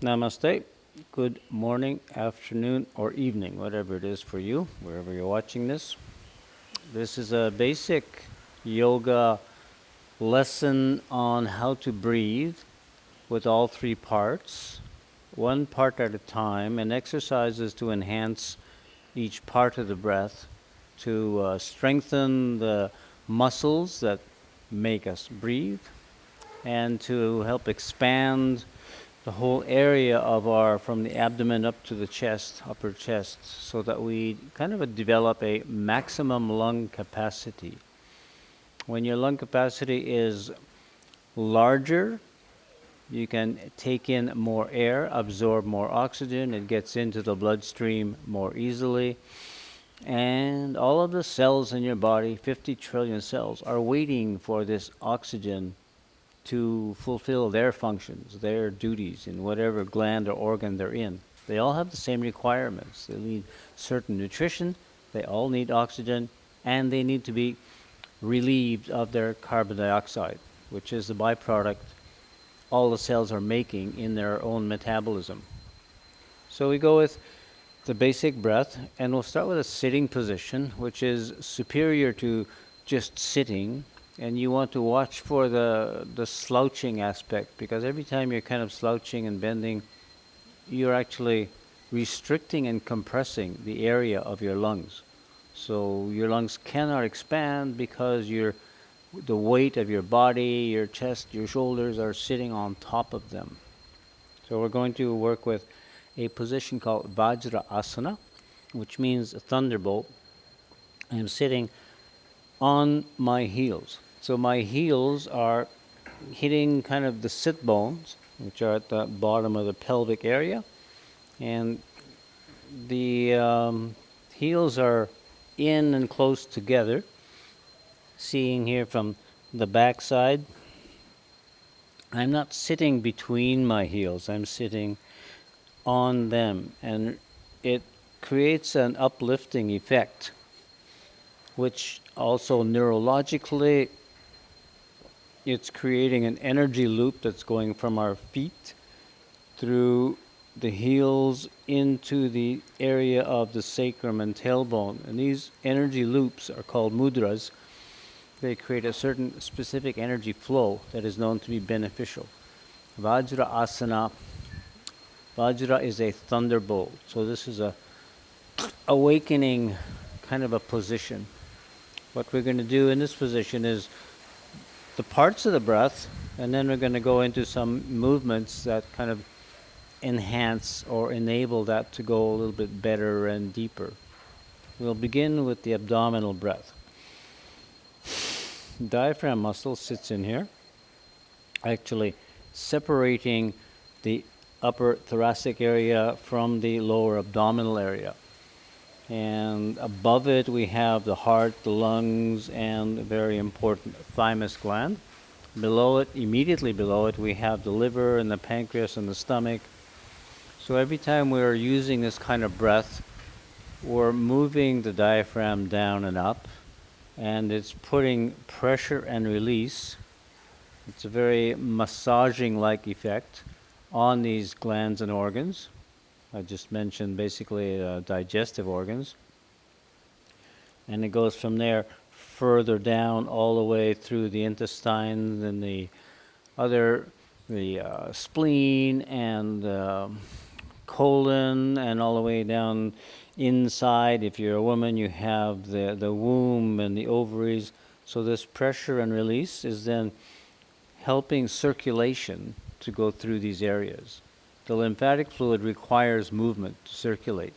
Namaste. Good morning, afternoon, or evening, whatever it is for you, wherever you're watching this. This is a basic yoga lesson on how to breathe with all three parts, one part at a time, and exercises to enhance each part of the breath to strengthen the muscles that make us breathe and to help expand the whole area of our, from the abdomen up to the chest, upper chest, so that we kind of develop a maximum lung capacity. When your lung capacity is larger, you can take in more air, absorb more oxygen, it gets into the bloodstream more easily, and all of the cells in your body, 50 trillion cells, are waiting for this oxygen to fulfill their functions, their duties in whatever gland or organ they're in. They all have the same requirements. They need certain nutrition, they all need oxygen, and they need to be relieved of their carbon dioxide, which is the byproduct all the cells are making in their own metabolism. So we go with the basic breath, and we'll start with a sitting position, which is superior to just sitting. And you want to watch for the slouching aspect, because every time you're kind of slouching and bending, you're actually restricting and compressing the area of your lungs. So your lungs cannot expand because the weight of your body, your chest, your shoulders are sitting on top of them. So we're going to work with a position called Vajra Asana, which means a thunderbolt. I'm sitting on my heels. So my heels are hitting kind of the sit bones, which are at the bottom of the pelvic area, and the heels are in and close together. Seeing here from the back side, I'm not sitting between my heels, I'm sitting on them, and it creates an uplifting effect, which also neurologically, it's creating an energy loop that's going from our feet through the heels into the area of the sacrum and tailbone. And these energy loops are called mudras. They create a certain specific energy flow that is known to be beneficial. Vajra Asana. Vajra is a thunderbolt. So this is a awakening kind of a position. What we're going to do in this position is the parts of the breath, and then we're going to go into some movements that kind of enhance or enable that to go a little bit better and deeper. We'll begin with the abdominal breath. Diaphragm muscle sits in here, actually separating the upper thoracic area from the lower abdominal area. And above it we have the heart, the lungs, and a very important thymus gland. Below it, immediately below it, we have the liver and the pancreas and the stomach. So every time we're using this kind of breath, we're moving the diaphragm down and up, and it's putting pressure and release. It's a very massaging-like effect on these glands and organs. I just mentioned basically digestive organs. And it goes from there further down all the way through the intestines and the spleen and colon, and all the way down inside. If you're a woman, you have the womb and the ovaries. So this pressure and release is then helping circulation to go through these areas. The lymphatic fluid requires movement to circulate.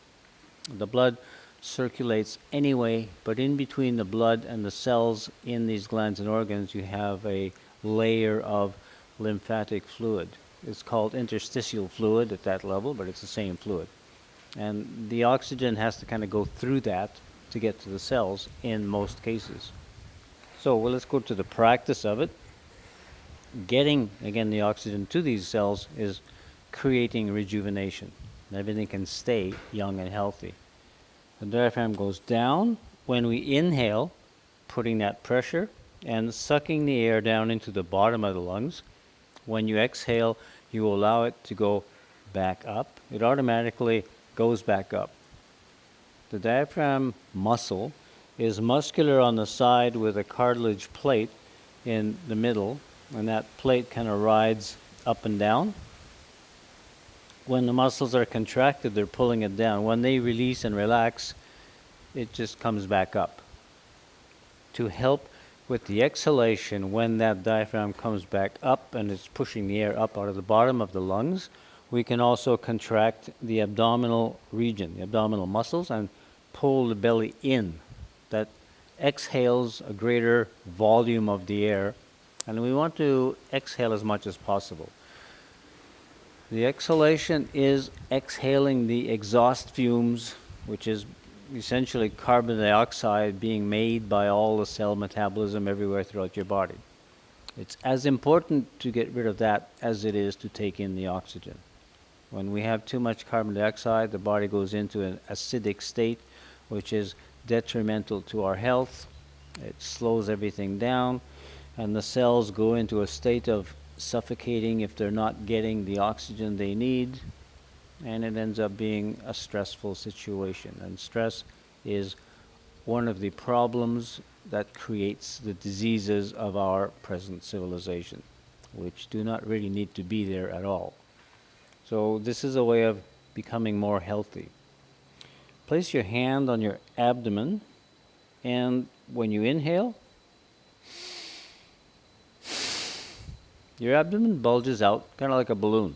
The blood circulates anyway, but in between the blood and the cells in these glands and organs, you have a layer of lymphatic fluid. It's called interstitial fluid at that level, but it's the same fluid. And the oxygen has to kind of go through that to get to the cells in most cases. So let's go to the practice of it. Getting, again, the oxygen to these cells is creating rejuvenation. Everything can stay young and healthy. The diaphragm goes down when we inhale, putting that pressure and sucking the air down into the bottom of the lungs. When you exhale, you allow it to go back up, it automatically goes back up. The diaphragm muscle is muscular on the side with a cartilage plate in the middle, and that plate kind of rides up and down. When the muscles are contracted, they're pulling it down. When they release and relax, it just comes back up. To help with the exhalation, when that diaphragm comes back up and it's pushing the air up out of the bottom of the lungs, we can also contract the abdominal region, the abdominal muscles, and pull the belly in. That exhales a greater volume of the air, and we want to exhale as much as possible. The exhalation is exhaling the exhaust fumes, which is essentially carbon dioxide being made by all the cell metabolism everywhere throughout your body. It's as important to get rid of that as it is to take in the oxygen. When we have too much carbon dioxide, the body goes into an acidic state, which is detrimental to our health. It slows everything down, and the cells go into a state of suffocating if they're not getting the oxygen they need, and it ends up being a stressful situation. And stress is one of the problems that creates the diseases of our present civilization, which do not really need to be there at all. So this is a way of becoming more healthy. Place your hand on your abdomen, and when you inhale, your abdomen bulges out kind of like a balloon.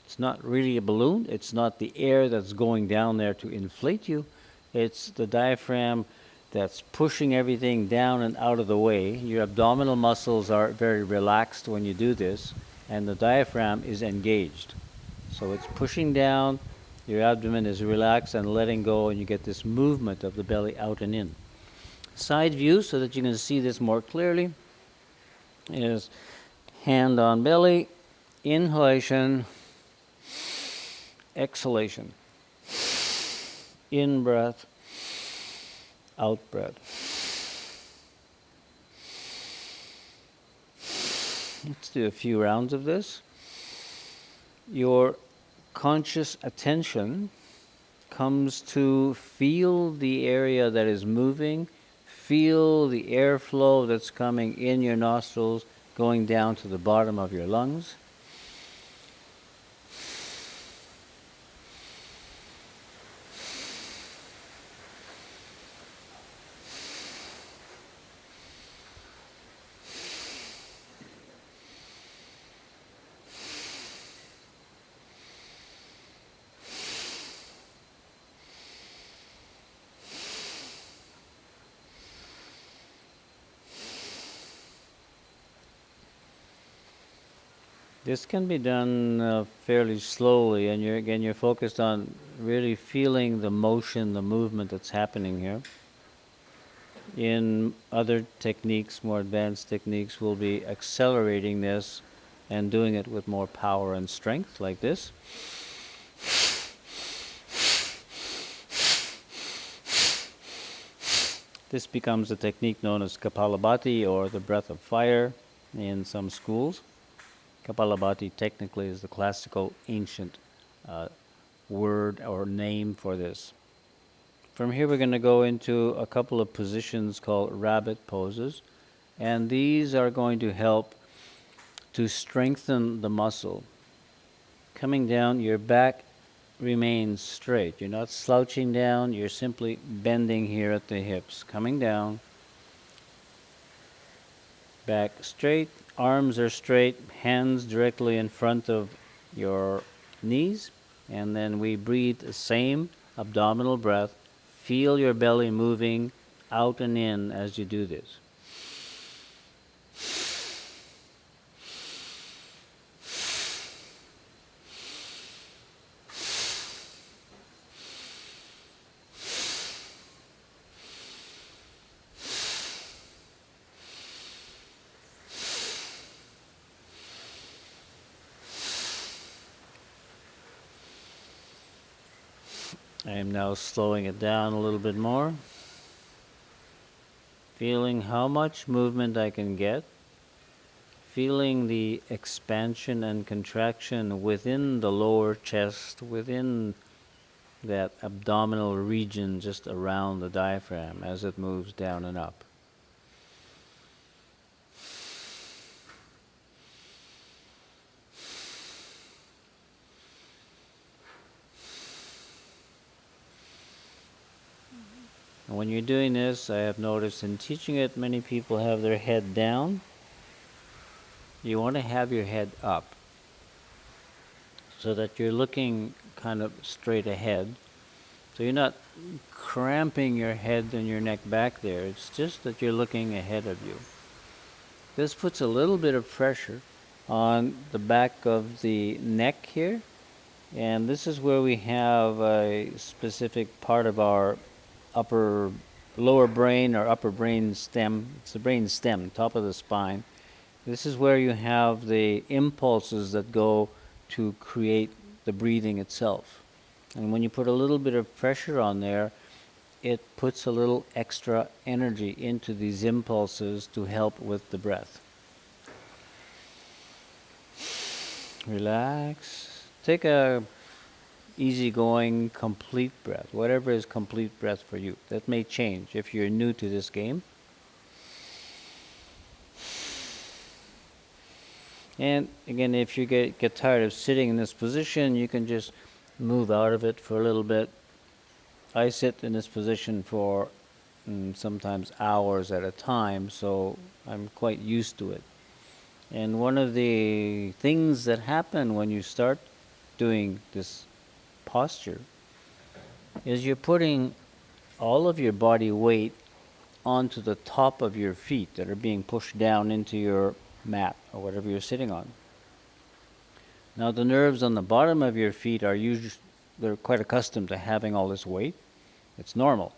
It's not really a balloon. It's not the air that's going down there to inflate you. It's the diaphragm that's pushing everything down and out of the way. Your abdominal muscles are very relaxed when you do this, and the diaphragm is engaged. So it's pushing down, your abdomen is relaxed and letting go, and you get this movement of the belly out and in. Side view, so that you can see this more clearly, is hand on belly, inhalation, exhalation. In breath, out breath. Let's do a few rounds of this. Your conscious attention comes to feel the area that is moving, feel the airflow that's coming in your nostrils, going down to the bottom of your lungs. This can be done fairly slowly, and you're focused on really feeling the motion, the movement that's happening here. In other techniques, more advanced techniques, we'll be accelerating this and doing it with more power and strength, like this. This becomes a technique known as Kapalabhati, or the breath of fire, in some schools. Kapalabhati technically is the classical ancient word or name for this. From here we're going to go into a couple of positions called rabbit poses, and these are going to help to strengthen the muscle. Coming down, your back remains straight. You're not slouching down, you're simply bending here at the hips. Coming down, back straight, arms are straight, hands directly in front of your knees, and then we breathe the same abdominal breath. Feel your belly moving out and in as you do this. I am now slowing it down a little bit more, feeling how much movement I can get, feeling the expansion and contraction within the lower chest, within that abdominal region just around the diaphragm as it moves down and up. And when you're doing this, I have noticed in teaching it, many people have their head down. You want to have your head up so that you're looking kind of straight ahead. So you're not cramping your head and your neck back there. It's just that you're looking ahead of you. This puts a little bit of pressure on the back of the neck here. And this is where we have a specific part of our lower brain or upper brain stem. It's the brain stem, top of the spine. This is where you have the impulses that go to create the breathing itself. And when you put a little bit of pressure on there, it puts a little extra energy into these impulses to help with the breath. Relax. Take a easygoing, complete breath, whatever is complete breath for you. That may change if you're new to this game. And again, if you get tired of sitting in this position, you can just move out of it for a little bit. I sit in this position for sometimes hours at a time, so I'm quite used to it. And one of the things that happen when you start doing this posture is you're putting all of your body weight onto the top of your feet that are being pushed down into your mat or whatever you're sitting on. Now the nerves on the bottom of your feet they're quite accustomed to having all this weight. It's normal.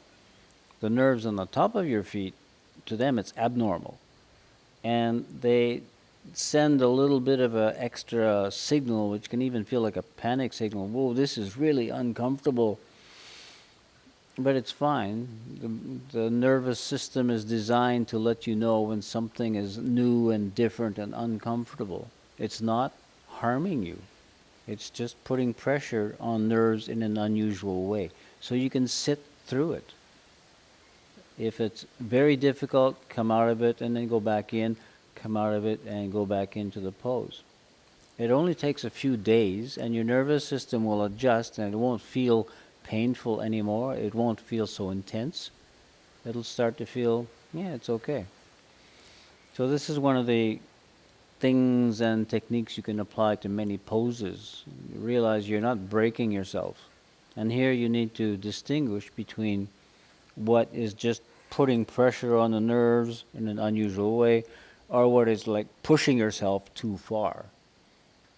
The nerves on the top of your feet, to them it's abnormal. And they send a little bit of an extra signal, which can even feel like a panic signal. Whoa, this is really uncomfortable. But it's fine. The nervous system is designed to let you know when something is new and different and uncomfortable. It's not harming you. It's just putting pressure on nerves in an unusual way. So you can sit through it. If it's very difficult, come out of it and then go back in, come out of it and go back into the pose. It only takes a few days and your nervous system will adjust and it won't feel painful anymore. It won't feel so intense. It'll start to feel, yeah, it's okay. So this is one of the things and techniques you can apply to many poses. You realize you're not breaking yourself. And here you need to distinguish between what is just putting pressure on the nerves in an unusual way or what is like pushing yourself too far.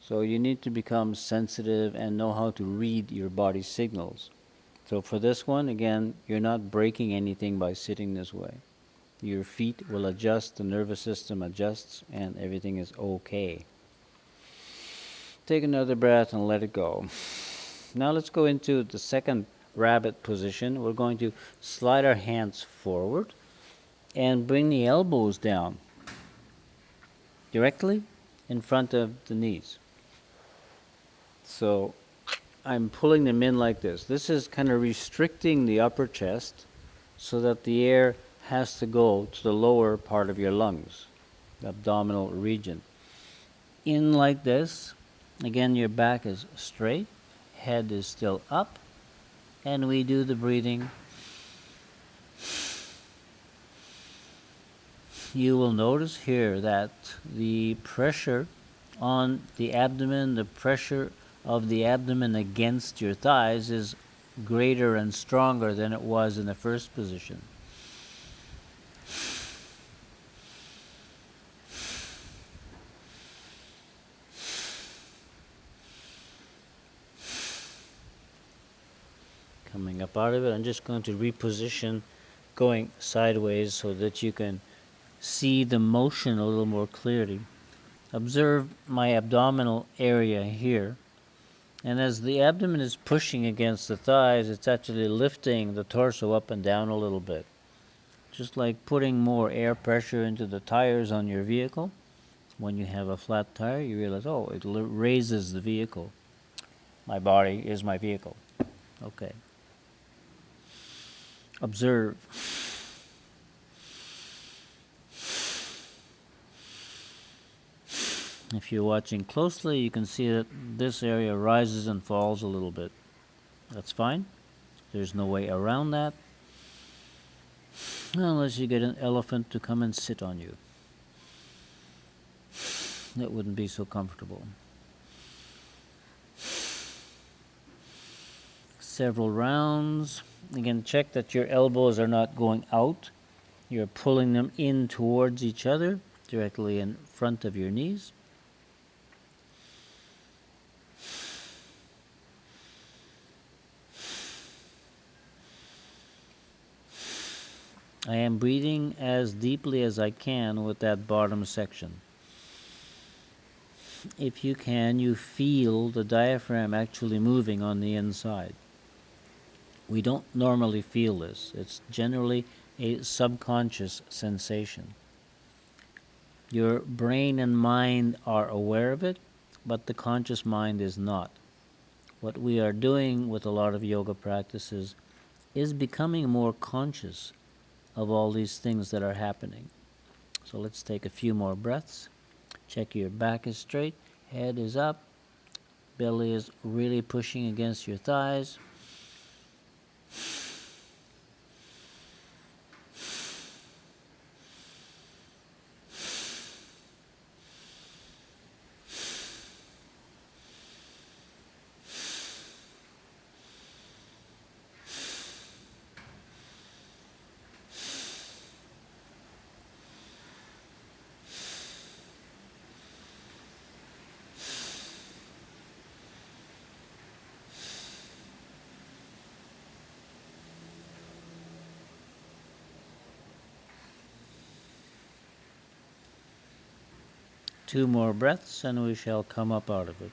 So you need to become sensitive and know how to read your body signals. So for this one, again, you're not breaking anything by sitting this way. Your feet will adjust, the nervous system adjusts, and everything is okay. Take another breath and let it go. Now let's go into the second rabbit position. We're going to slide our hands forward and bring the elbows down directly in front of the knees. So I'm pulling them in like this. This is kind of restricting the upper chest so that the air has to go to the lower part of your lungs, the abdominal region. In like this. Again, your back is straight, head is still up, and we do the breathing. You will notice here that the pressure on the abdomen, the pressure of the abdomen against your thighs is greater and stronger than it was in the first position. Coming up out of it, I'm just going to reposition going sideways so that you can see the motion a little more clearly. Observe my abdominal area here. And as the abdomen is pushing against the thighs, it's actually lifting the torso up and down a little bit. Just like putting more air pressure into the tires on your vehicle. When you have a flat tire, you realize, oh, it raises the vehicle. My body is my vehicle. Okay. Observe. If you're watching closely, you can see that this area rises and falls a little bit. That's fine. There's no way around that, unless you get an elephant to come and sit on you. That wouldn't be so comfortable. Several rounds. Again, check that your elbows are not going out. You're pulling them in towards each other, directly in front of your knees. I am breathing as deeply as I can with that bottom section. If you can, you feel the diaphragm actually moving on the inside. We don't normally feel this. It's generally a subconscious sensation. Your brain and mind are aware of it, but the conscious mind is not. What we are doing with a lot of yoga practices is becoming more conscious of all these things that are happening. So let's take a few more breaths. Check your back is straight, head is up, belly is really pushing against your thighs. Two more breaths and we shall come up out of it.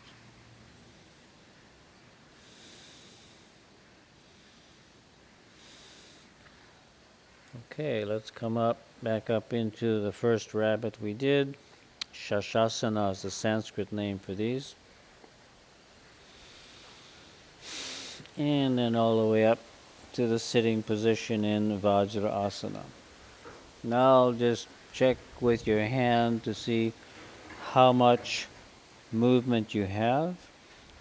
Okay, let's come back up into the first rabbit we did. Shashasana is the Sanskrit name for these. And then all the way up to the sitting position in Vajrasana. Now just check with your hand to see how much movement you have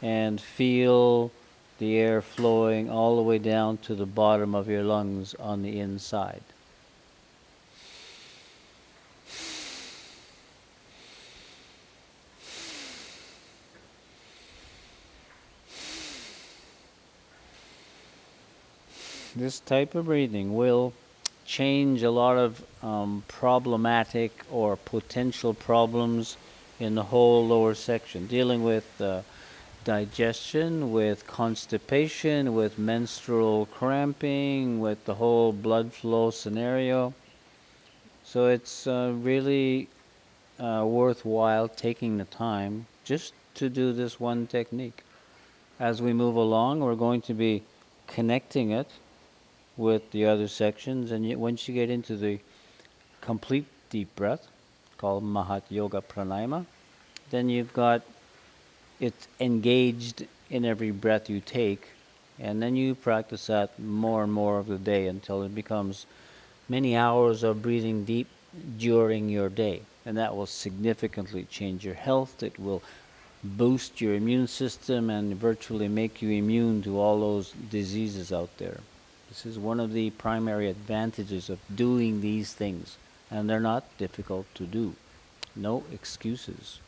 and feel the air flowing all the way down to the bottom of your lungs on the inside. This type of breathing will change a lot of problematic or potential problems in the whole lower section, dealing with digestion, with constipation, with menstrual cramping, with the whole blood flow scenario. So it's really worthwhile taking the time just to do this one technique. As we move along, we're going to be connecting it with the other sections, and once you get into the complete deep breath, called Mahat Yoga Pranayama, then you've got it engaged in every breath you take, and then you practice that more and more of the day until it becomes many hours of breathing deep during your day. And that will significantly change your health. It will boost your immune system and virtually make you immune to all those diseases out there. This is one of the primary advantages of doing these things, and they're not difficult to do. No excuses.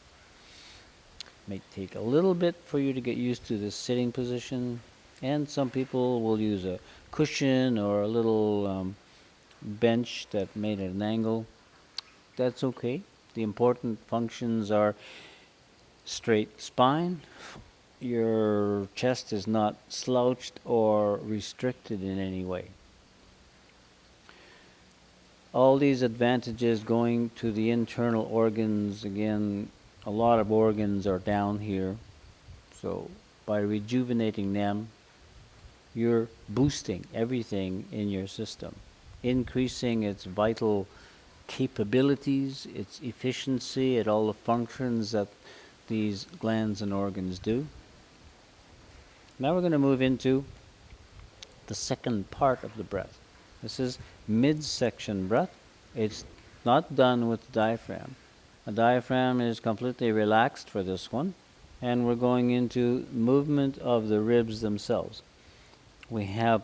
It may take a little bit for you to get used to this sitting position, and some people will use a cushion or a little bench that made at an angle. That's okay. The important functions are straight spine. Your chest is not slouched or restricted in any way. All these advantages going to the internal organs, again, a lot of organs are down here. So by rejuvenating them, you're boosting everything in your system, increasing its vital capabilities, its efficiency, at all the functions that these glands and organs do. Now we're going to move into the second part of the breath. This is midsection breath. It's not done with the diaphragm. The diaphragm is completely relaxed for this one, and we're going into movement of the ribs themselves. We have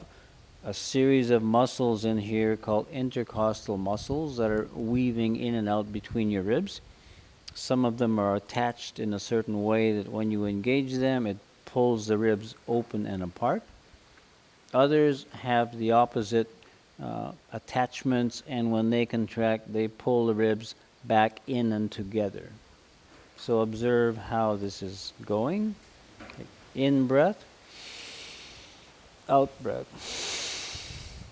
a series of muscles in here called intercostal muscles that are weaving in and out between your ribs. Some of them are attached in a certain way that when you engage them, it pulls the ribs open and apart. Others have the opposite attachments, and when they contract, they pull the ribs back in and together. So observe how this is going. In breath, out breath.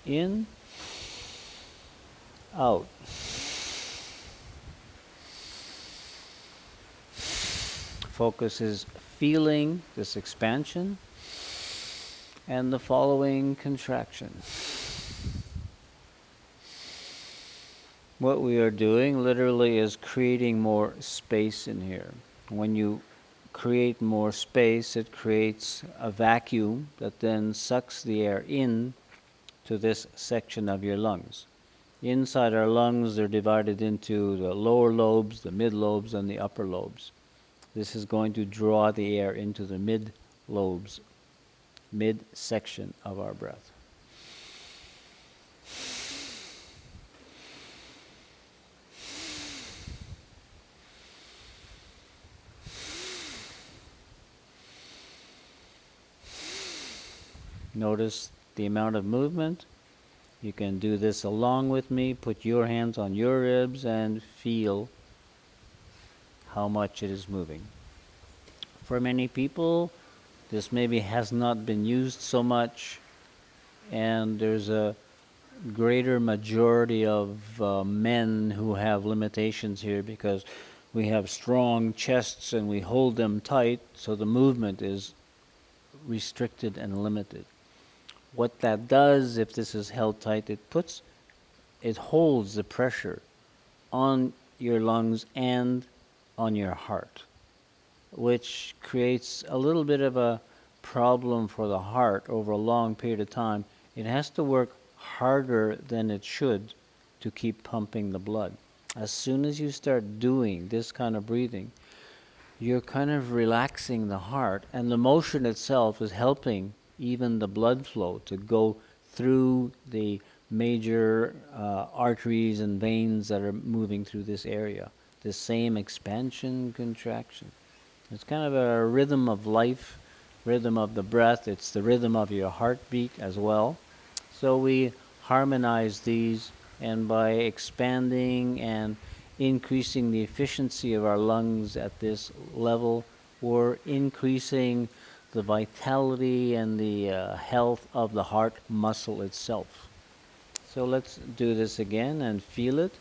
In, out. Focus is feeling this expansion and the following contraction. What we are doing literally is creating more space in here. When you create more space, it creates a vacuum that then sucks the air in to this section of your lungs. Inside our lungs, they're divided into the lower lobes, the mid lobes, and the upper lobes. This is going to draw the air into the mid lobes, mid section of our breath. Notice the amount of movement. You can do this along with me. Put your hands on your ribs and feel how much it is moving. For many people, this maybe has not been used so much, and there's a greater majority of men who have limitations here because we have strong chests and we hold them tight, so the movement is restricted and limited. What that does, if this is held tight, it holds the pressure on your lungs and on your heart, which creates a little bit of a problem for the heart over a long period of time. It has to work harder than it should to keep pumping the blood. As soon as you start doing this kind of breathing, you're kind of relaxing the heart, and the motion itself is helping even the blood flow to go through the major arteries and veins that are moving through this area. The same expansion, contraction. It's kind of a rhythm of life, rhythm of the breath. It's the rhythm of your heartbeat as well. So we harmonize these, and by expanding and increasing the efficiency of our lungs at this level, we're increasing the vitality and the health of the heart muscle itself. So let's do this again and feel it.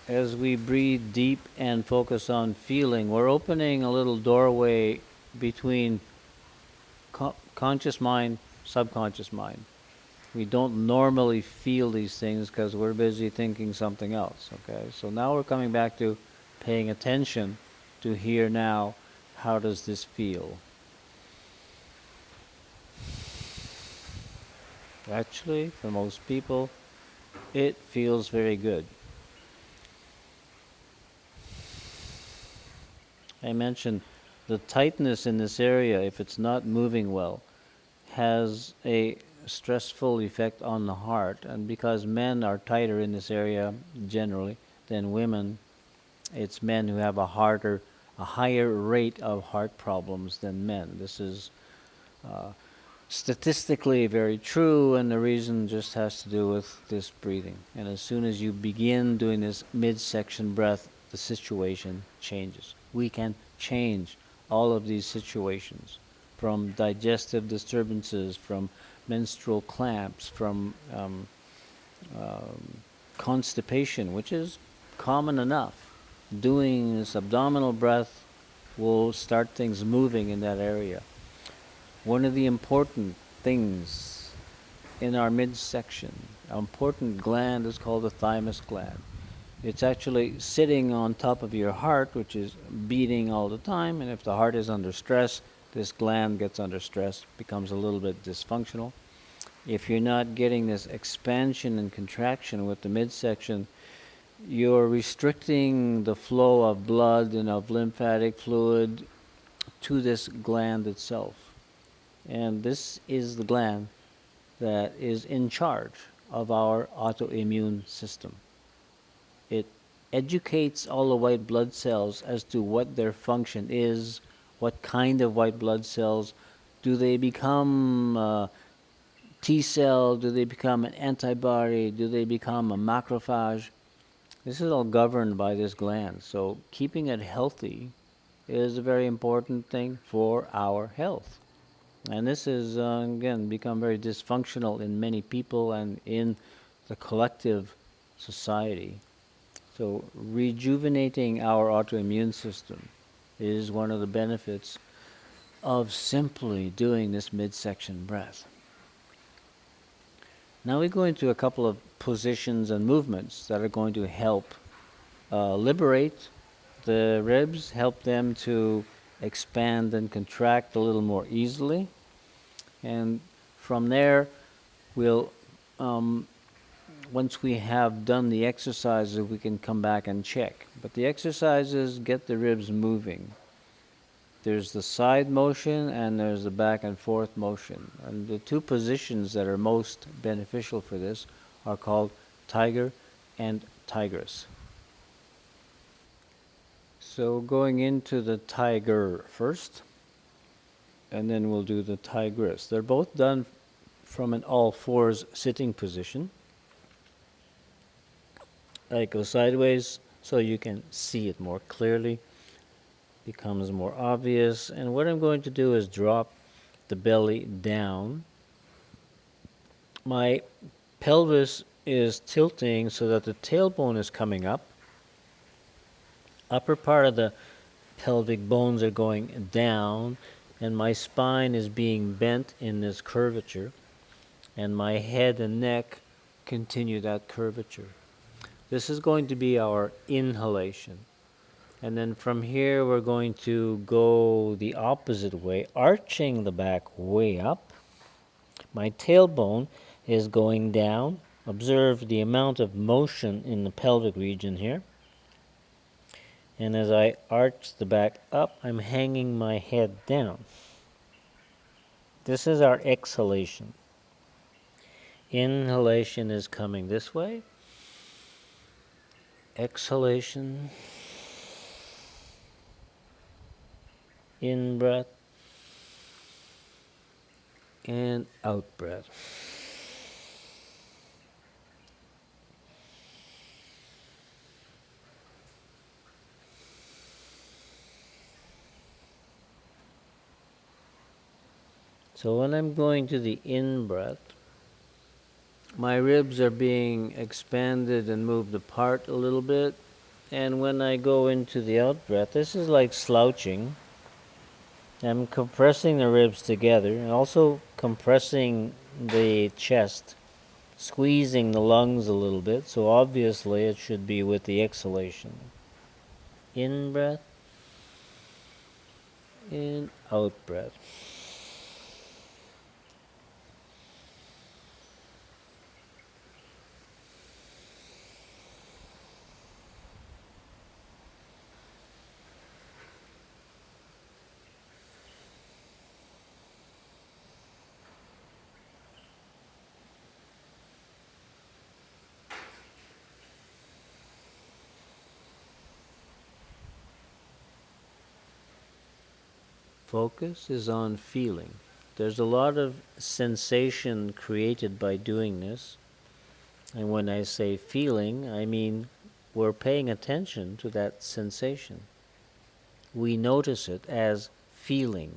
As we breathe deep and focus on feeling, we're opening a little doorway between conscious mind, subconscious mind. We don't normally feel these things because we're busy thinking something else, okay? So now we're coming back to paying attention to here now, how does this feel? Actually, for most people, it feels very good. I mentioned the tightness in this area, if it's not moving well, has a stressful effect on the heart. And because men are tighter in this area generally than women, it's men who have a higher rate of heart problems than men. This is statistically very true, and the reason just has to do with this breathing. And as soon as you begin doing this midsection breath, the situation changes. We can change all of these situations, from digestive disturbances, from menstrual clamps, from constipation, which is common enough, doing this abdominal breath will start things moving in that area. One of the important things in our midsection, an important gland is called the thymus gland. It's actually sitting on top of your heart, which is beating all the time, and if the heart is under stress, this gland gets under stress, becomes a little bit dysfunctional. If you're not getting this expansion and contraction with the midsection, you're restricting the flow of blood and of lymphatic fluid to this gland itself. And this is the gland that is in charge of our autoimmune system. It educates all the white blood cells as to what their function is, what kind of white blood cells. Do they become T cell? Do they become an antibody? Do they become a macrophage? This is all governed by this gland. So keeping it healthy is a very important thing for our health. And this is, again, become very dysfunctional in many people and in the collective society. So rejuvenating our autoimmune system is one of the benefits of simply doing this midsection breath. Now we go into a couple of positions and movements that are going to help liberate the ribs, help them to expand and contract a little more easily. And from there, we'll once we have done the exercises, we can come back and check. But the exercises get the ribs moving. There's the side motion and there's the back and forth motion. And the two positions that are most beneficial for this are called tiger and tigress. So going into the tiger first, and then we'll do the tigress. They're both done from an all fours sitting position. I go sideways so you can see it more clearly, becomes more obvious. And what I'm going to do is drop the belly down. My pelvis is tilting so that the tailbone is coming up. Upper part of the pelvic bones are going down, and my spine is being bent in this curvature, and my head and neck continue that curvature. This is going to be our inhalation. And then from here we're going to go the opposite way, arching the back way up. My tailbone is going down. Observe the amount of motion in the pelvic region here. And as I arch the back up, I'm hanging my head down. This is our exhalation. Inhalation is coming this way. Exhalation. In breath. And out breath. So when I'm going to the in breath, my ribs are being expanded and moved apart a little bit. And when I go into the out breath, this is like slouching. I'm compressing the ribs together and also compressing the chest, squeezing the lungs a little bit. So obviously it should be with the exhalation. In breath, in out breath. Focus is on feeling. There's a lot of sensation created by doing this. And when I say feeling, I mean we're paying attention to that sensation. We notice it as feeling,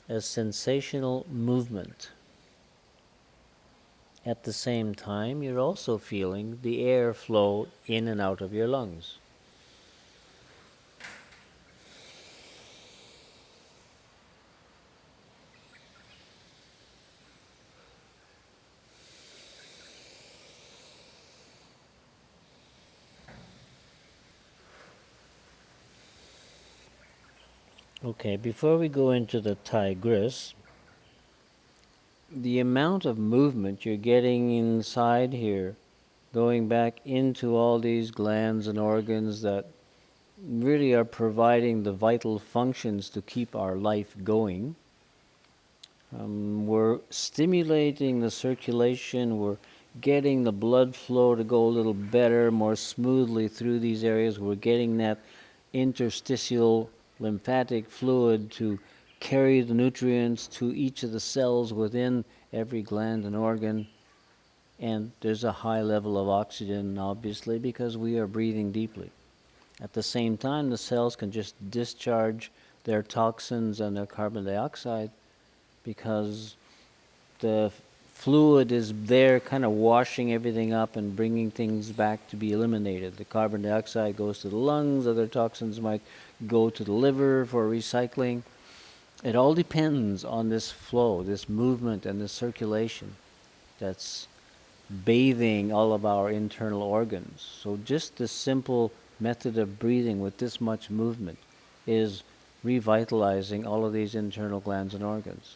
as sensational movement. At the same time, you're also feeling the air flow in and out of your lungs. Okay, before we go into the tigress, the amount of movement you're getting inside here, going back into all these glands and organs that really are providing the vital functions to keep our life going. We're stimulating the circulation, we're getting the blood flow to go a little better, more smoothly through these areas. We're getting that interstitial lymphatic fluid to carry the nutrients to each of the cells within every gland and organ. And there's a high level of oxygen, obviously, because we are breathing deeply. At the same time, the cells can just discharge their toxins and their carbon dioxide because the fluid is there kind of washing everything up and bringing things back to be eliminated. The carbon dioxide goes to the lungs, other toxins might go to the liver for recycling. It all depends on this flow, this movement, and this circulation that's bathing all of our internal organs. So just this simple method of breathing with this much movement is revitalizing all of these internal glands and organs.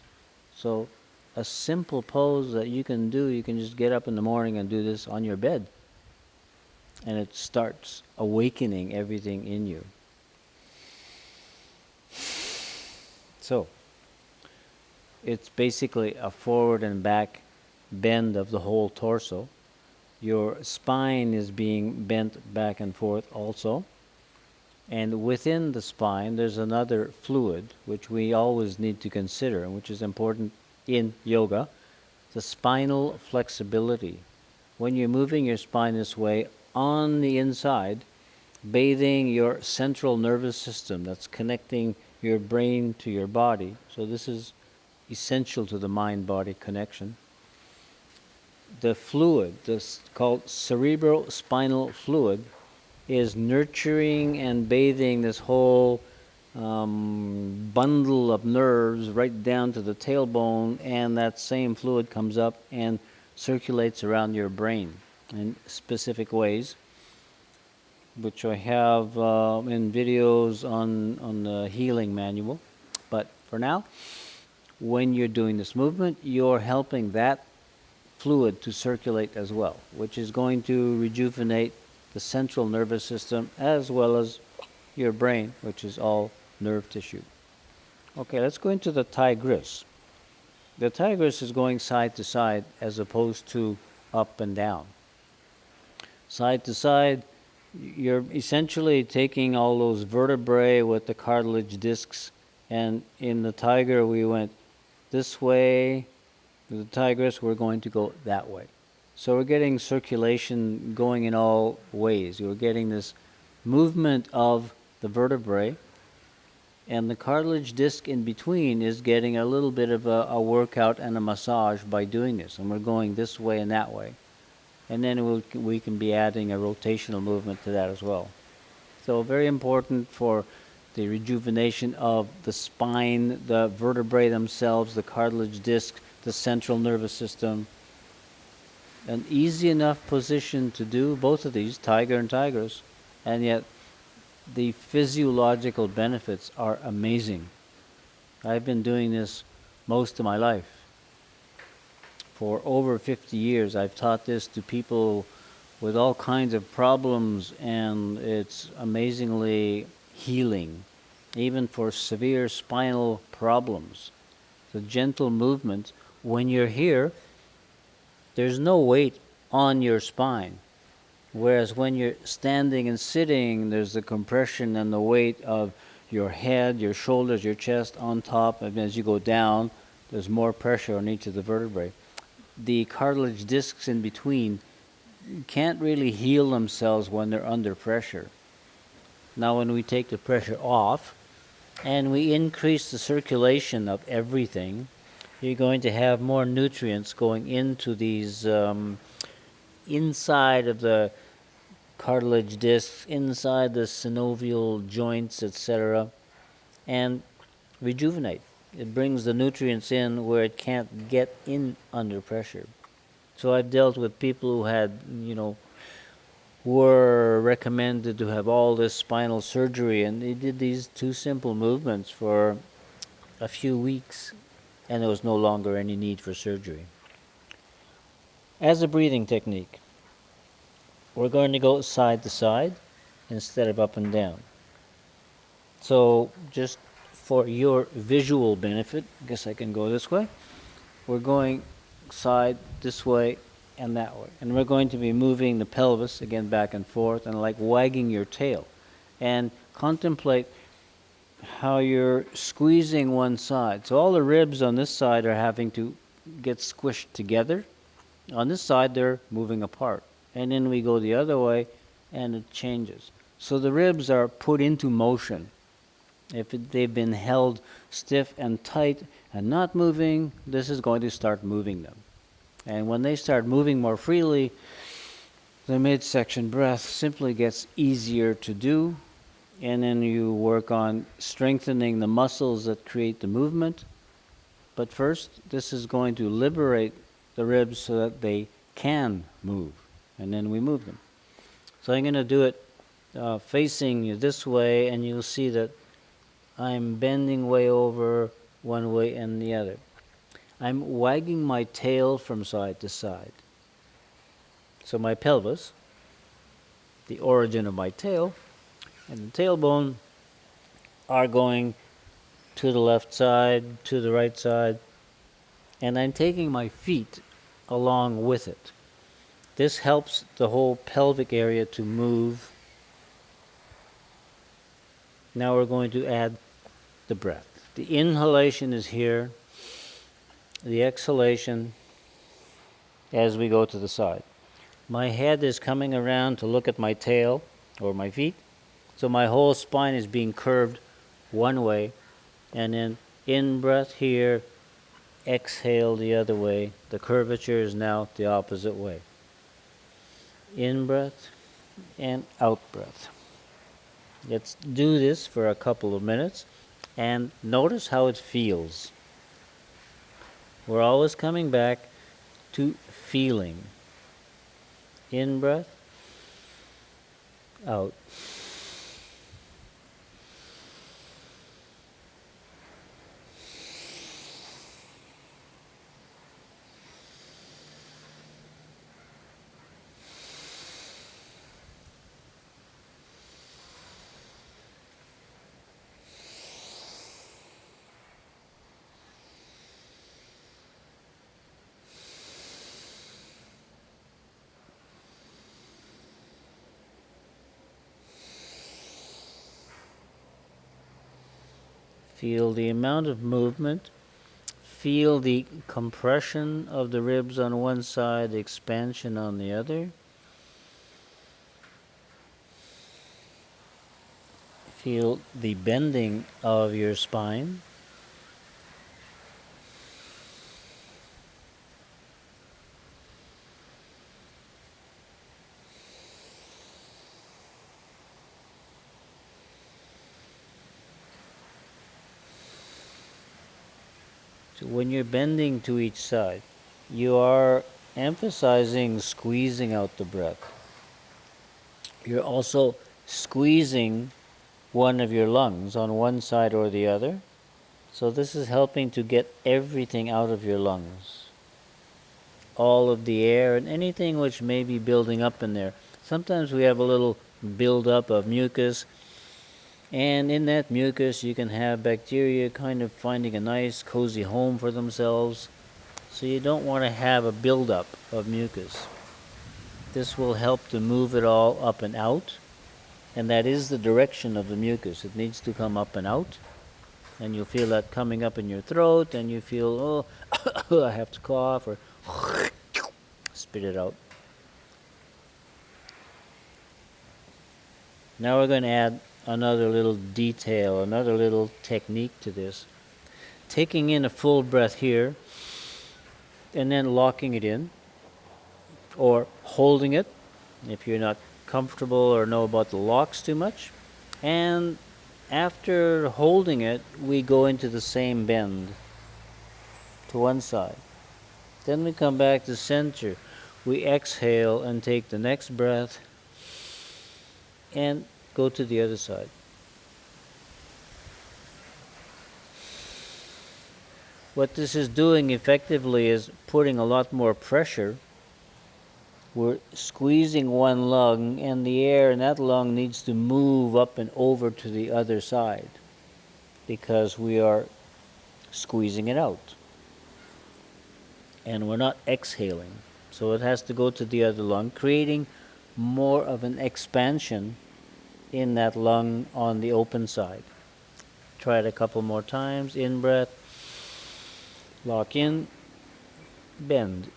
So a simple pose that you can do, you can just get up in the morning and do this on your bed, and it starts awakening everything in you. So it's basically a forward and back bend of the whole torso. Your spine is being bent back and forth also. And within the spine, there's another fluid which we always need to consider, and which is important in yoga, the spinal flexibility. When you're moving your spine this way on the inside, bathing your central nervous system that's connecting your brain to your body. So this is essential to the mind-body connection. The fluid, this called cerebrospinal fluid, is nurturing and bathing this whole bundle of nerves right down to the tailbone, and that same fluid comes up and circulates around your brain in specific ways, which I have in videos on the healing manual. But for now, when you're doing this movement, you're helping that fluid to circulate as well, which is going to rejuvenate the central nervous system as well as your brain, which is all nerve tissue. Okay, let's go into the tigress. The tigress is going side to side as opposed to up and down. Side to side, you're essentially taking all those vertebrae with the cartilage discs, and in the tiger we went this way. With the tigress we're going to go that way. So we're getting circulation going in all ways. We're getting this movement of the vertebrae, and the cartilage disc in between is getting a little bit of a workout and a massage by doing this. And we're going this way and that way. And then we can be adding a rotational movement to that as well. So very important for the rejuvenation of the spine, the vertebrae themselves, the cartilage disc, the central nervous system. An easy enough position to do both of these, tiger and tigress, and yet the physiological benefits are amazing. I've been doing this most of my life. For over 50 years, I've taught this to people with all kinds of problems, and it's amazingly healing, even for severe spinal problems. The gentle movement, when you're here, there's no weight on your spine. Whereas when you're standing and sitting, there's the compression and the weight of your head, your shoulders, your chest on top, and as you go down, there's more pressure on each of the vertebrae. The cartilage discs in between can't really heal themselves when they're under pressure. Now when we take the pressure off and we increase the circulation of everything, you're going to have more nutrients going into these inside of the cartilage discs, inside the synovial joints, etc., and rejuvenate. It brings the nutrients in where it can't get in under pressure. So I've dealt with people who had, were recommended to have all this spinal surgery, and they did these two simple movements for a few weeks, and there was no longer any need for surgery. As a breathing technique, we're going to go side to side instead of up and down. So just for your visual benefit, I guess I can go this way. We're going side this way and that way. And we're going to be moving the pelvis again back and forth and like wagging your tail. And contemplate how you're squeezing one side. So all the ribs on this side are having to get squished together. On this side, they're moving apart. And then we go the other way and it changes. So the ribs are put into motion. If they've been held stiff and tight and not moving, this is going to start moving them. And when they start moving more freely, the midsection breath simply gets easier to do. And then you work on strengthening the muscles that create the movement. But first, this is going to liberate the ribs so that they can move. And then we move them. So I'm going to do it facing you this way, and you'll see that I'm bending way over one way and the other. I'm wagging my tail from side to side. So my pelvis, the origin of my tail, and the tailbone are going to the left side, to the right side, and I'm taking my feet along with it. This helps the whole pelvic area to move. Now we're going to add the breath. The inhalation is here, the exhalation as we go to the side. My head is coming around to look at my tail or my feet, so my whole spine is being curved one way, and then in breath here, exhale the other way. The curvature is now the opposite way. In breath and out breath. Let's do this for a couple of minutes and notice how it feels. We're always coming back to feeling. In breath, out. Feel the amount of movement. Feel the compression of the ribs on one side, the expansion on the other. Feel the bending of your spine. So when you're bending to each side, you are emphasizing squeezing out the breath. You're also squeezing one of your lungs on one side or the other. So this is helping to get everything out of your lungs. All of the air and anything which may be building up in there. Sometimes we have a little buildup of mucus, and in that mucus you can have bacteria kind of finding a nice cozy home for themselves. So you don't want to have a buildup of mucus. This will help to move it all up and out, and that is the direction of the mucus. It needs to come up and out, and you'll feel that coming up in your throat, and you feel, oh, I have to cough, or spit it out. Now we're going to add another little detail, another little technique to this. Taking in a full breath here, and then locking it in or holding it if you're not comfortable or know about the locks too much. And after holding it, we go into the same bend to one side. Then we come back to center. We exhale and take the next breath and go to the other side. What this is doing effectively is putting a lot more pressure. We're squeezing one lung, and the air in that lung needs to move up and over to the other side because we are squeezing it out. And we're not exhaling. So it has to go to the other lung, creating more of an expansion in that lung on the open side. Try it a couple more times. In breath, lock in, bend.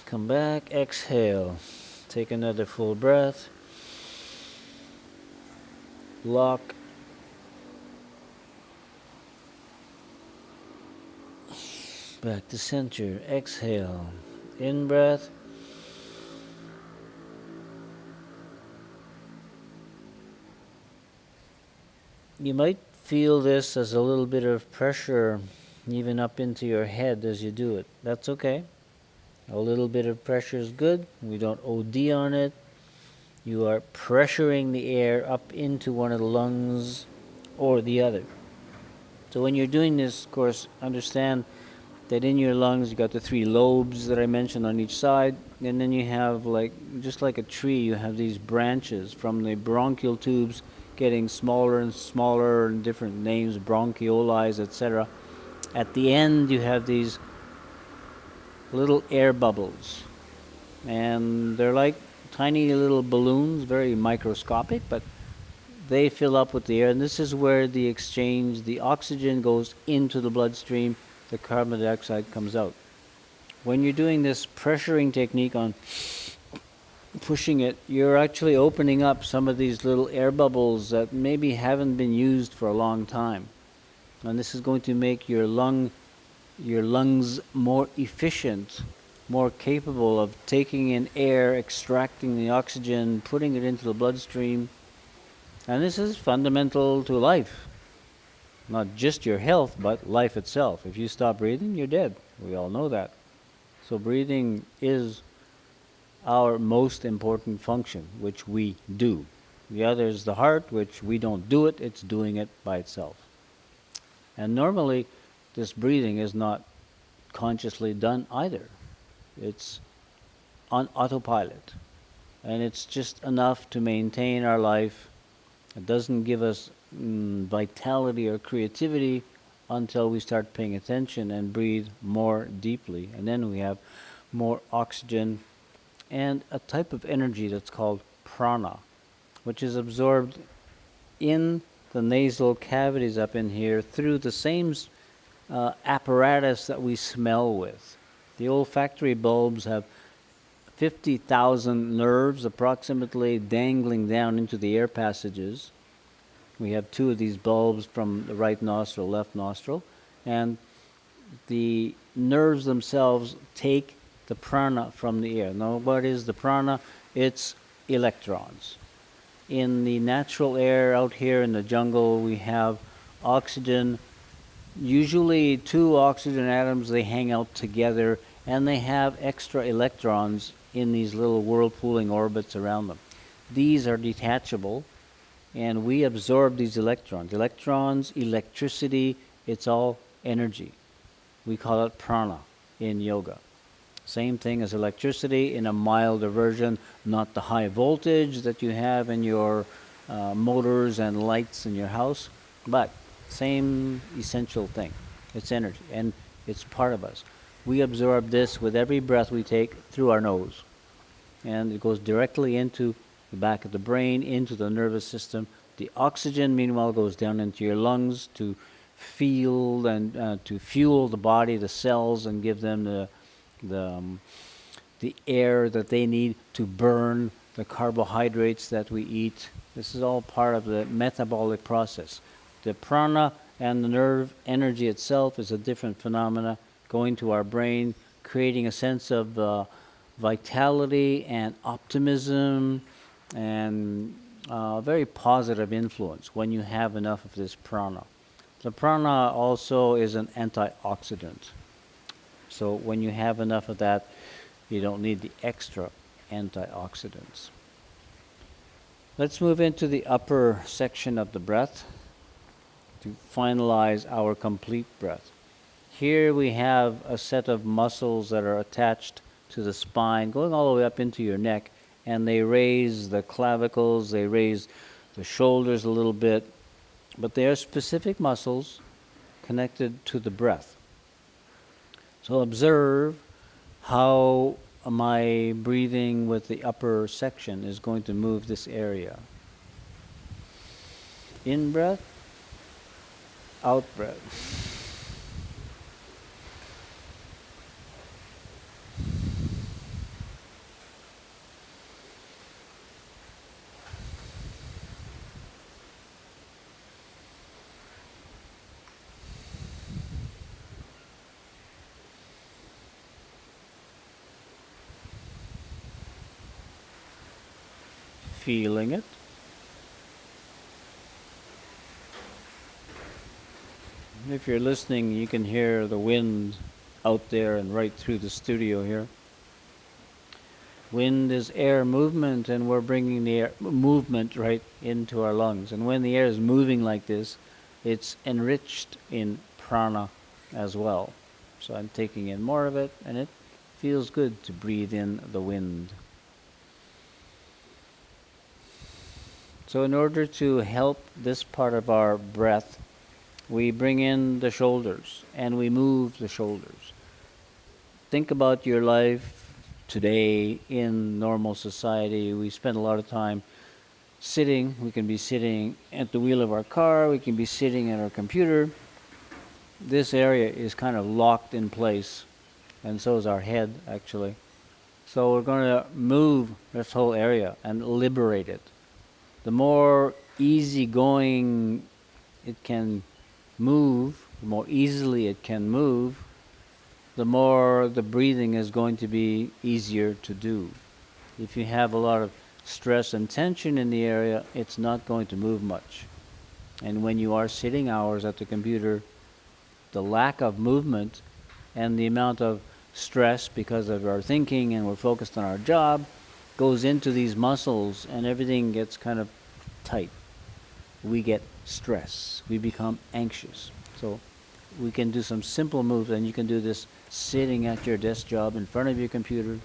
Come back, exhale. Take another full breath. Lock. Back to center. Exhale. In breath. You might feel this as a little bit of pressure even up into your head as you do it. That's okay. A little bit of pressure is good. We don't OD on it. You are pressuring the air up into one of the lungs or the other. So when you're doing this, of course, understand that in your lungs you got the 3 lobes that I mentioned on each side, and then you have, like, just like a tree, you have these branches from the bronchial tubes getting smaller and smaller, and different names, bronchioles, etc. At the end you have these little air bubbles, and they're like tiny little balloons, very microscopic, but they fill up with the air, and this is where the exchange, the oxygen goes into the bloodstream, the carbon dioxide comes out. When you're doing this pressuring technique on pushing it, you're actually opening up some of these little air bubbles that maybe haven't been used for a long time. And this is going to make your lungs more efficient, more capable of taking in air, extracting the oxygen, putting it into the bloodstream. And this is fundamental to life. Not just your health, but life itself. If you stop breathing, you're dead. We all know that. So breathing is our most important function, which we do. The other is the heart, which we don't do it, it's doing it by itself. And normally, this breathing is not consciously done either. It's on autopilot. And it's just enough to maintain our life. It doesn't give us vitality or creativity until we start paying attention and breathe more deeply. And then we have more oxygen and a type of energy that's called prana, which is absorbed in the nasal cavities up in here through the same apparatus that we smell with. The olfactory bulbs have 50,000 nerves approximately dangling down into the air passages. We have 2 of these bulbs from the right nostril, left nostril, and the nerves themselves take the prana from the air. Now, what is the prana? It's electrons. In the natural air out here in the jungle, we have oxygen, usually 2 oxygen atoms, they hang out together, and they have extra electrons in these little whirlpooling orbits around them. These are detachable, and we absorb these electrons. Electrons, electricity, it's all energy. We call it prana in yoga. Same thing as electricity in a milder version, not the high voltage that you have in your motors and lights in your house, but same essential thing. It's energy, and it's part of us. We absorb this with every breath we take through our nose, and it goes directly into the back of the brain, into the nervous system. The oxygen, meanwhile, goes down into your lungs to feel and to fuel the body, the cells, and give them the air that they need to burn the carbohydrates that we eat. This is all part of the metabolic process. The prana and the nerve energy itself is a different phenomena going to our brain, creating a sense of vitality and optimism and very positive influence when you have enough of this prana. The prana also is an antioxidant. So when you have enough of that, you don't need the extra antioxidants. Let's move into the upper section of the breath to finalize our complete breath. Here we have a set of muscles that are attached to the spine, going all the way up into your neck, and they raise the clavicles, they raise the shoulders a little bit, but they are specific muscles connected to the breath. So observe how my breathing with the upper section is going to move this area. In breath, out breath. Feeling it. If you're listening, you can hear the wind out there and right through the studio here. Wind is air movement, and we're bringing the air movement right into our lungs. And when the air is moving like this, it's enriched in prana as well. So I'm taking in more of it, and it feels good to breathe in the wind. So in order to help this part of our breath, we bring in the shoulders and we move the shoulders. Think about your life today in normal society. We spend a lot of time sitting. We can be sitting at the wheel of our car. We can be sitting at our computer. This area is kind of locked in place, and so is our head, actually. So we're going to move this whole area and liberate it. The more easygoing it can move, the more easily it can move, the more the breathing is going to be easier to do. If you have a lot of stress and tension in the area, it's not going to move much. And when you are sitting hours at the computer, the lack of movement and the amount of stress because of our thinking and we're focused on our job goes into these muscles, and everything gets kind of tight. We get stress. We become anxious. So we can do some simple moves, and you can do this sitting at your desk job in front of your computer.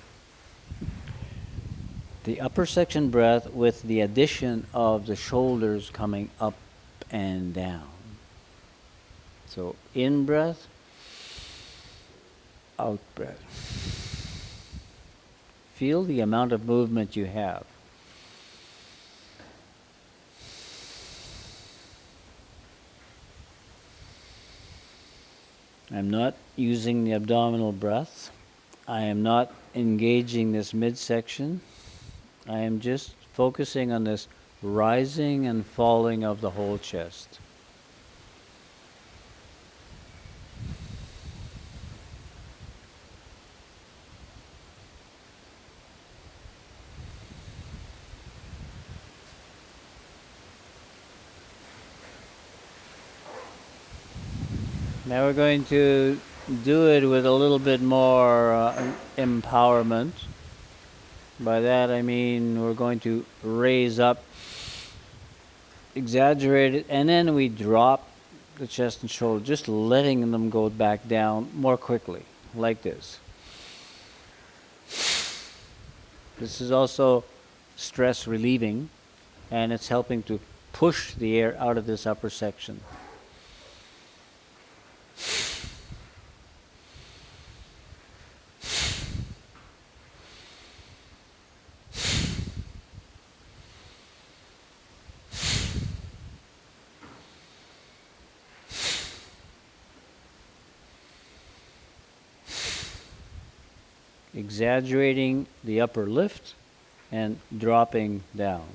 The upper section breath with the addition of the shoulders coming up and down. So in breath, out breath. Feel the amount of movement you have. I'm not using the abdominal breath. I am not engaging this midsection. I am just focusing on this rising and falling of the whole chest. Now we're going to do it with a little bit more empowerment. By that I mean we're going to raise up, exaggerate it, and then we drop the chest and shoulder, just letting them go back down more quickly, like this. This is also stress relieving, and it's helping to push the air out of this upper section. Exaggerating the upper lift and dropping down.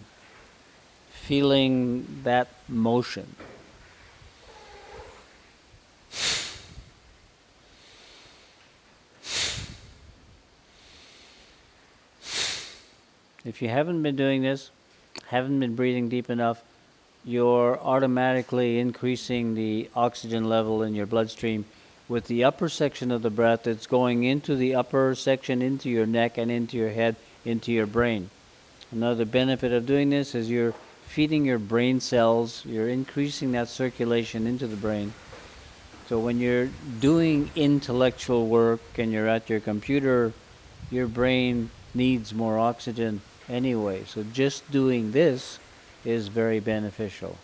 Feeling that motion. If you haven't been doing this, haven't been breathing deep enough, you're automatically increasing the oxygen level in your bloodstream. With the upper section of the breath, it's going into the upper section, into your neck and into your head, into your brain. Another benefit of doing this is you're feeding your brain cells, you're increasing that circulation into the brain. So when you're doing intellectual work and you're at your computer, your brain needs more oxygen anyway. So just doing this is very beneficial.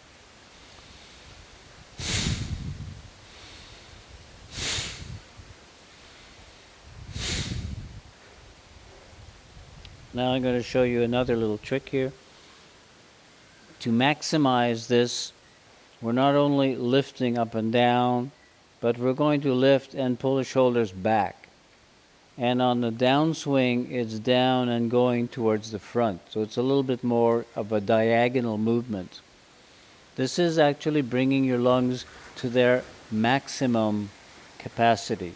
Now I'm going to show you another little trick here. To maximize this, we're not only lifting up and down, but we're going to lift and pull the shoulders back. And on the downswing, it's down and going towards the front. So it's a little bit more of a diagonal movement. This is actually bringing your lungs to their maximum capacity.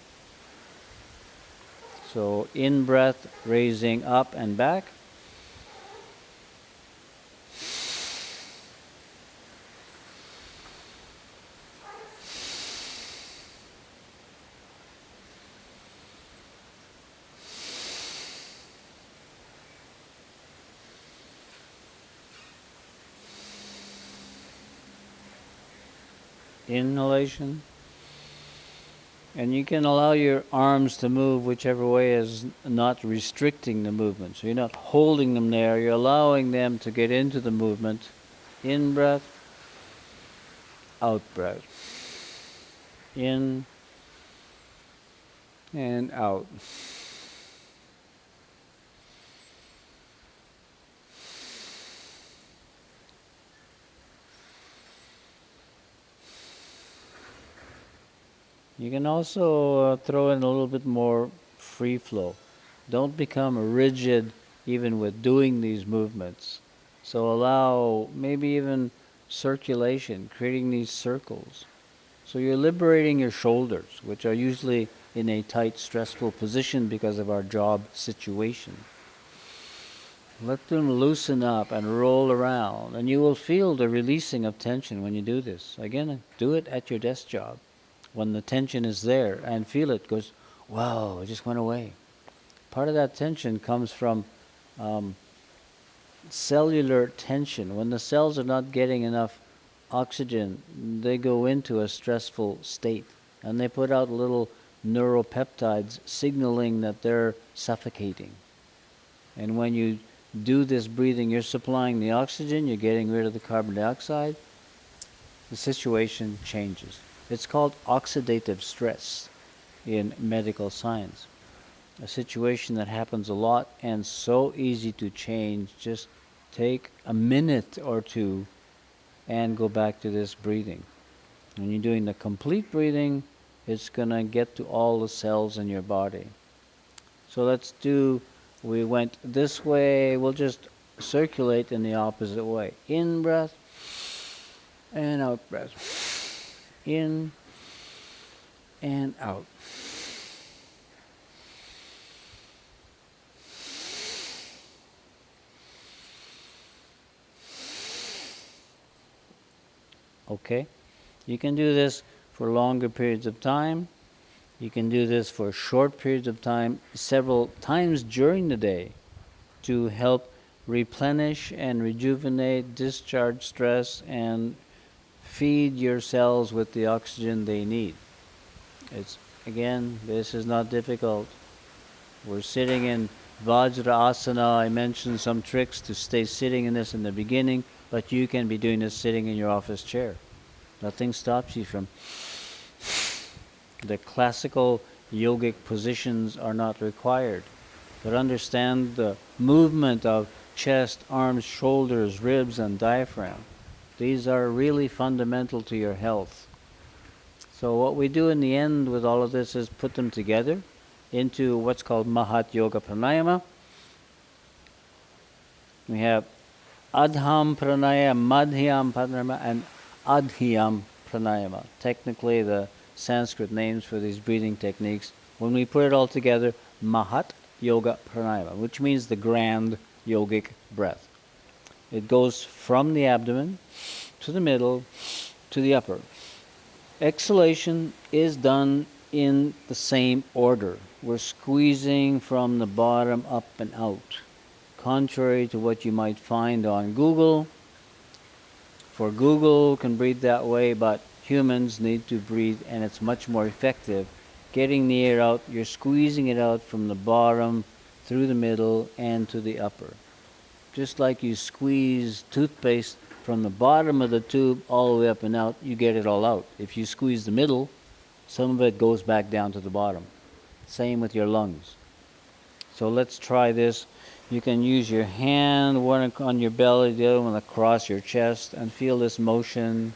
So in breath, raising up and back. Inhalation. And you can allow your arms to move whichever way is not restricting the movement. So you're not holding them there, you're allowing them to get into the movement. In breath, out breath. In and out. You can also throw in a little bit more free flow. Don't become rigid even with doing these movements. So allow maybe even circulation, creating these circles. So you're liberating your shoulders, which are usually in a tight, stressful position because of our job situation. Let them loosen up and roll around, and you will feel the releasing of tension when you do this. Again, do it at your desk job. When the tension is there and feel it, goes, wow, it just went away. Part of that tension comes from cellular tension. When the cells are not getting enough oxygen, they go into a stressful state, and they put out little neuropeptides signaling that they're suffocating. And when you do this breathing, you're supplying the oxygen, you're getting rid of the carbon dioxide, the situation changes. It's called oxidative stress in medical science. A situation that happens a lot and so easy to change. Just take a minute or two and go back to this breathing. When you're doing the complete breathing, it's going to get to all the cells in your body. So we went this way, we'll just circulate in the opposite way. In breath and out breath. In and out. Okay? You can do this for longer periods of time. You can do this for short periods of time, several times during the day, to help replenish and rejuvenate, discharge stress, and feed your cells with the oxygen they need. Again, this is not difficult. We're sitting in Vajrasana. I mentioned some tricks to stay sitting in this in the beginning, but you can be doing this sitting in your office chair. Nothing stops you from. The classical yogic positions are not required, but understand the movement of chest, arms, shoulders, ribs, and diaphragm. These are really fundamental to your health. So what we do in the end with all of this is put them together into what's called Mahat Yoga Pranayama. We have Adham Pranayama, Madhyam Pranayama, and Adhyam Pranayama. Technically the Sanskrit names for these breathing techniques. When we put it all together, Mahat Yoga Pranayama, which means the grand yogic breath. It goes from the abdomen to the middle to the upper. Exhalation is done in the same order. We're squeezing from the bottom up and out. Contrary to what you might find on Google, for Google can breathe that way, but humans need to breathe, and it's much more effective. Getting the air out, you're squeezing it out from the bottom through the middle and to the upper. Just like you squeeze toothpaste from the bottom of the tube all the way up and out, you get it all out. If you squeeze the middle, some of it goes back down to the bottom. Same with your lungs. So let's try this. You can use your hand, one on your belly, the other one across your chest, and feel this motion.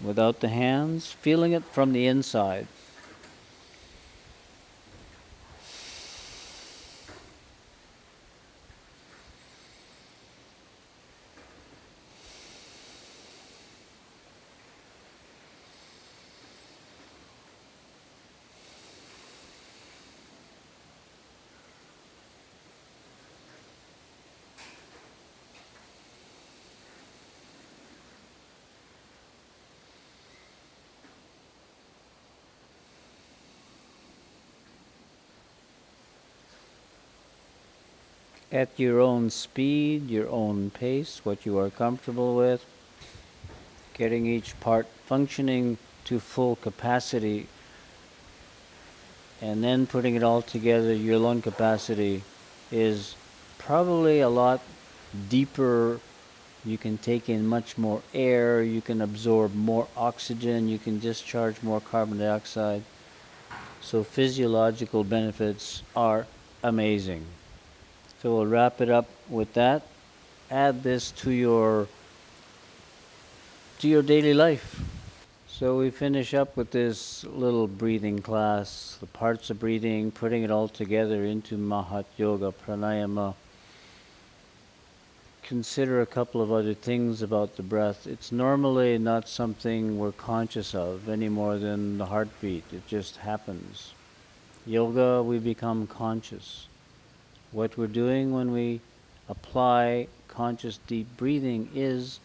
Without the hands, feeling it from the inside. At your own speed, your own pace, what you are comfortable with, getting each part functioning to full capacity, and then putting it all together. Your lung capacity is probably a lot deeper. You can take in much more air, you can absorb more oxygen, you can discharge more carbon dioxide. So physiological benefits are amazing. So we'll wrap it up with that. Add this to your daily life. So we finish up with this little breathing class, the parts of breathing, putting it all together into Mahat Yoga Pranayama. Consider a couple of other things about the breath. It's normally not something we're conscious of any more than the heartbeat. It just happens. Yoga, we become conscious. What we're doing when we apply conscious deep breathing is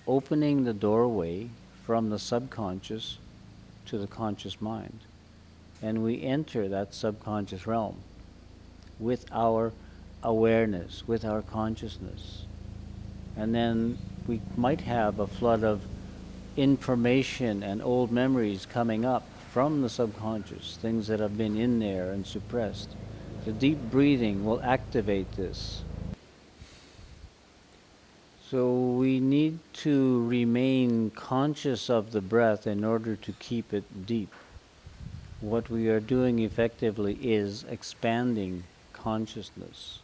opening the doorway from the subconscious to the conscious mind. And we enter that subconscious realm with our awareness, with our consciousness. And then we might have a flood of information and old memories coming up from the subconscious, things that have been in there and suppressed. The deep breathing will activate this. So we need to remain conscious of the breath in order to keep it deep. What we are doing effectively is expanding consciousness.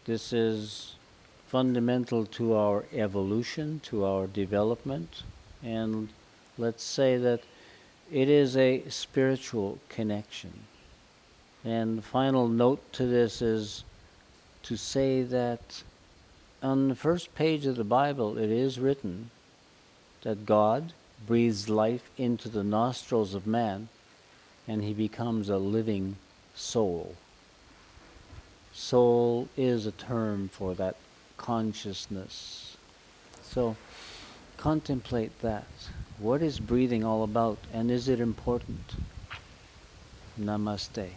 This is fundamental to our evolution, to our development, and let's say that it is a spiritual connection. And the final note to this is to say that on the first page of the Bible it is written that God breathes life into the nostrils of man and he becomes a living soul. Soul is a term for that consciousness. So contemplate that. What is breathing all about, and is it important? Namaste.